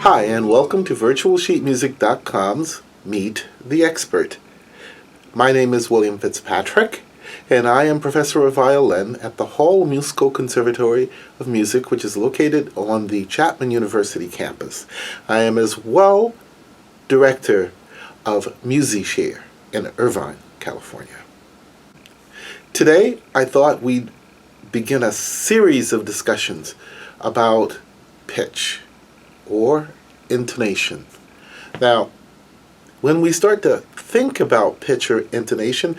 Hi, and welcome to virtualsheetmusic.com's Meet the Expert. My name is William Fitzpatrick, and I am professor of violin at the Hall Musical Conservatory of Music, which is located on the Chapman University campus. I am as well director of MusiShare in Irvine, California. Today, I thought we'd begin a series of discussions about pitch or intonation. Now, when we start to think about pitch or intonation,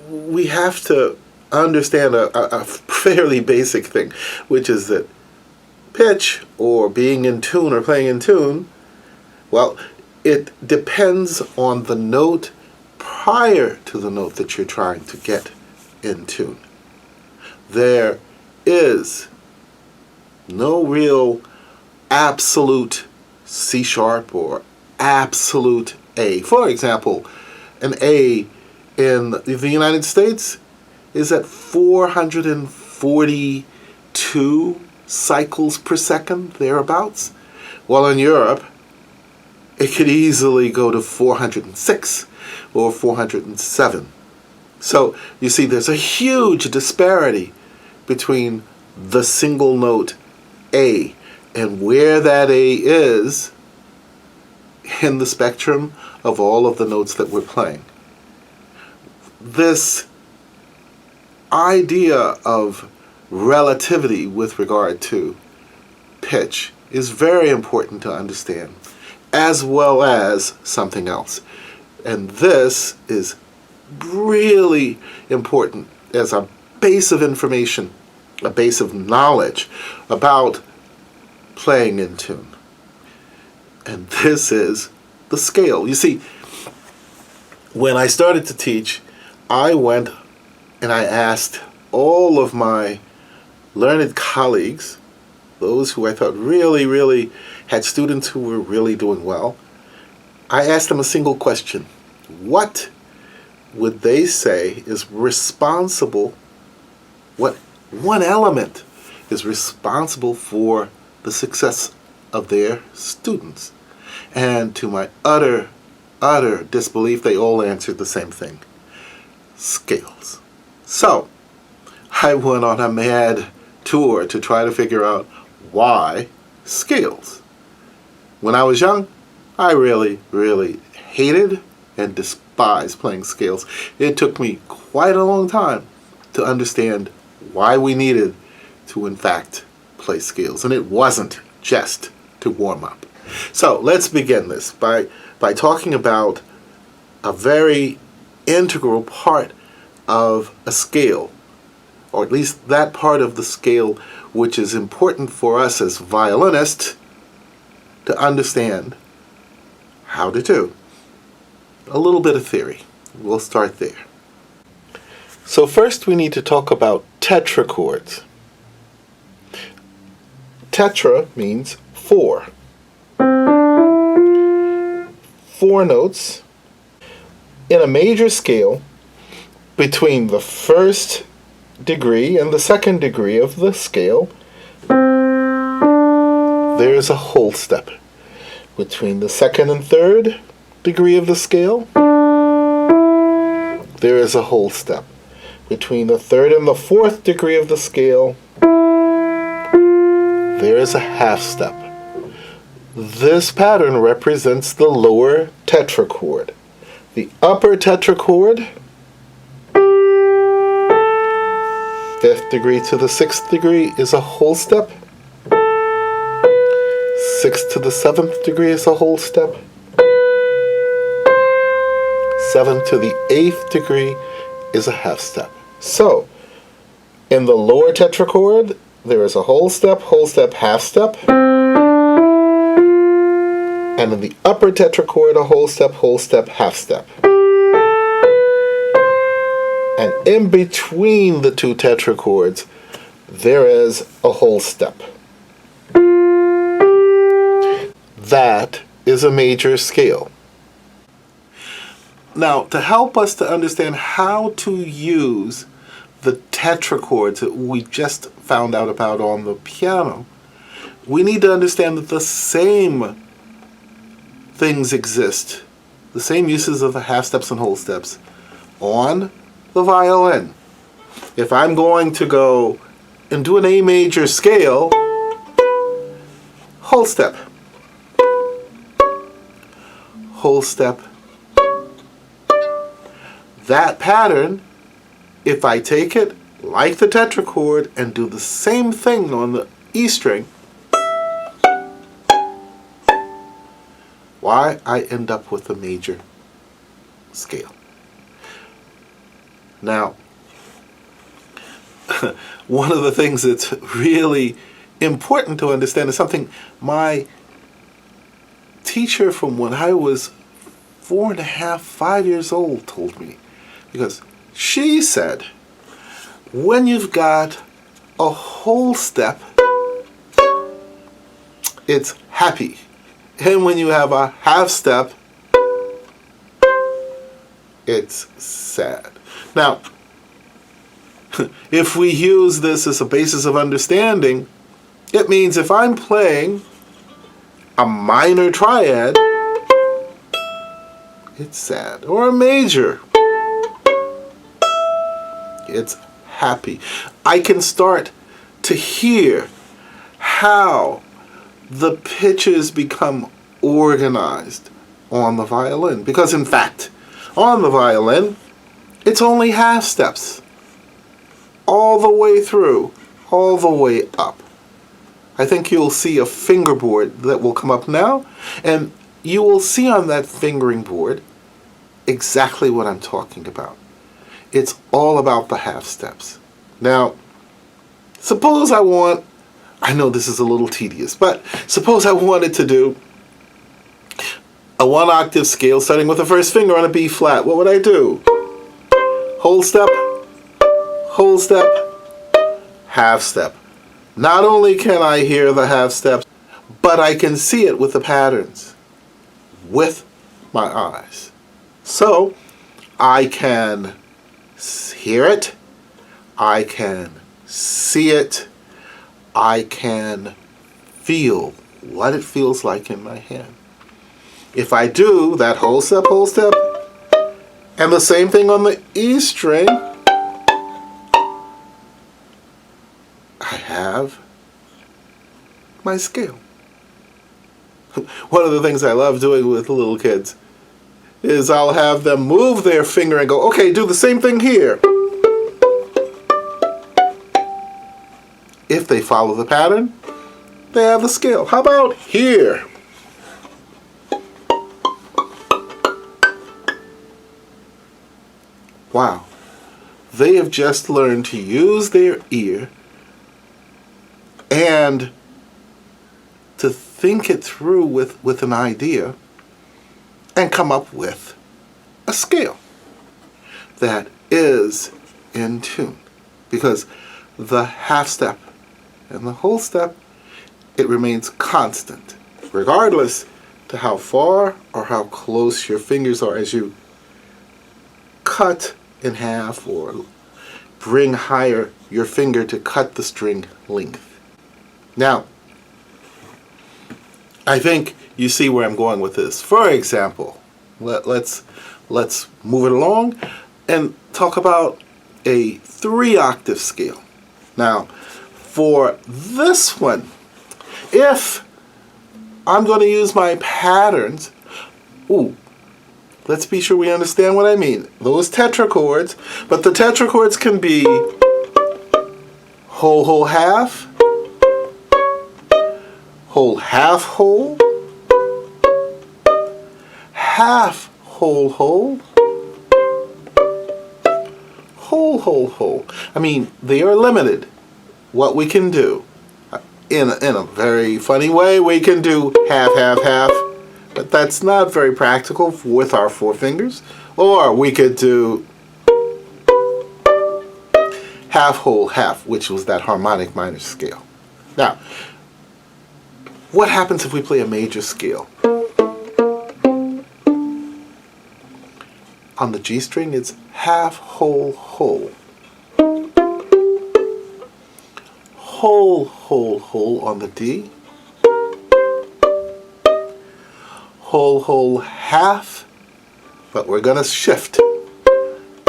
we have to understand a fairly basic thing, which is that pitch, or being in tune or playing in tune, well, it depends on the note prior to the note that you're trying to get in tune. There is no real absolute C sharp or absolute A. For example, an A in the United States is at 442 cycles per second, thereabouts. While in Europe, it could easily go to 406 or 407. So you see, there's a huge disparity between the single note A and where that A is in the spectrum of all of the notes that we're playing. This idea of relativity with regard to pitch is very important to understand, as well as something else. And this is really important as a base of information, a base of knowledge about playing in tune. And this is the scale. You see, when I started to teach, I went and I asked all of my learned colleagues, those who I thought really had students who were really doing well, I asked them a single question. What would they say is responsible, what one element is responsible for the success of their students? And to my utter disbelief, they all answered the same thing: scales. So I went on a mad tour to try to figure out why scales. When I was young, I really hated and despised playing scales. It took me quite a long time to understand why we needed to, in fact, play scales. And it wasn't just to warm up. So let's begin this by talking about a very integral part of a scale, or at least that part of the scale which is important for us as violinists to understand how to do. A little bit of theory. We'll start there. So first we need to talk about tetra chords. Tetra means four. Four notes in a major scale between the first degree and the second degree of the scale. There is a whole step. Between the second and third degree of the scale, there is a whole step. Between the third and the fourth degree of the scale, there is a half step. This pattern represents the lower tetrachord. The upper tetrachord, fifth degree to the sixth degree, is a whole step. Sixth to the seventh degree is a whole step. Seventh to the eighth degree is a half step. So, in the lower tetrachord, there is a whole step, half step. And in the upper tetrachord, a whole step, half step. And in between the two tetrachords, there is a whole step. That is a major scale. Now, to help us to understand how to use the tetra chords that we just found out about on the piano, we need to understand that the same things exist, the same uses of the half steps and whole steps, on the violin. If I'm going to go and do an A major scale, whole step, whole step. That pattern, if I take it like the Tetra chord and do the same thing on the E string, why I end up with a major scale. Now, one of the things that's really important to understand is something my teacher from when I was 4.5, 5 years old told me. Because she said, when you've got a whole step, it's happy. And when you have a half step, it's sad. Now, if we use this as a basis of understanding, it means if I'm playing a minor triad, it's sad. Or a major, it's happy. I can start to hear how the pitches become organized on the violin. Because in fact, on the violin, it's only half steps. All the way through, all the way up. I think you'll see a fingerboard that will come up now, and you will see on that fingering board exactly what I'm talking about. It's all about the half steps. Now, suppose I know this is a little tedious, but suppose I wanted to do a 1 octave scale starting with the first finger on a B flat. What would I do? Whole step, whole step, half step. Not only can I hear the half steps, but I can see it with the patterns, with my eyes. So I can hear it, I can see it, I can feel what it feels like in my hand. If I do that whole step, and the same thing on the E string, I have my scale. One of the things I love doing with little kids is I'll have them move their finger and go, okay, do the same thing here. If they follow the pattern, they have the scale. How about here? Wow. They have just learned to use their ear and to think it through with an idea and come up with a scale that is in tune. Because the half step and the whole step, it remains constant, regardless to how far or how close your fingers are as you cut in half or bring higher your finger to cut the string length. Now, I think you see where I'm going with this. For example, let's move it along and talk about a 3 octave scale. Now, for this one, if I'm going to use my patterns, let's be sure we understand what I mean. Those Tetra chords, but the Tetra chords can be whole, whole, half, whole, half, whole, half, whole, whole, whole, whole, whole. I mean, they are limited. What we can do, in a very funny way, we can do half, half, half, but that's not very practical with our 4 fingers. Or we could do half, whole, half, which was that harmonic minor scale. Now, what happens if we play a major scale? On the G string, it's half, whole, whole. Whole, whole, whole on the D. whole, whole, half, but we're going to shift.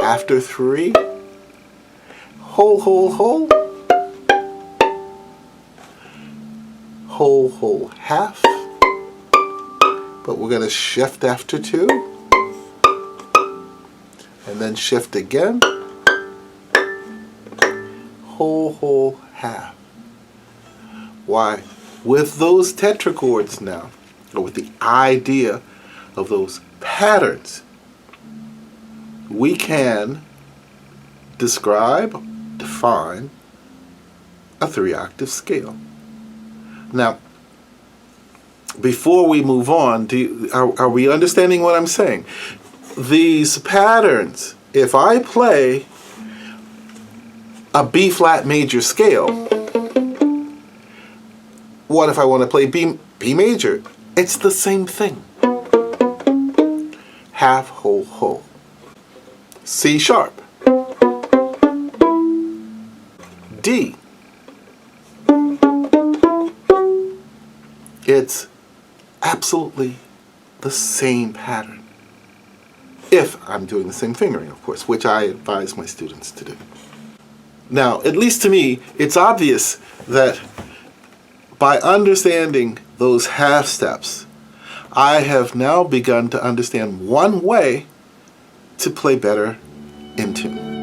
After 3, whole, whole, whole, whole, whole, half, but we're going to shift after 2, and then shift again, whole, whole, half. Why? With those tetra chords now, or with the idea of those patterns, we can describe, define a 3-octave scale. Now, before we move on, are we understanding what I'm saying? These patterns, if I play a B-flat major scale, what if I want to play B major? It's the same thing. Half, whole, whole. C sharp. D. It's absolutely the same pattern. If I'm doing the same fingering, of course, which I advise my students to do. Now, at least to me, it's obvious that by understanding those half steps, I have now begun to understand one way to play better in tune.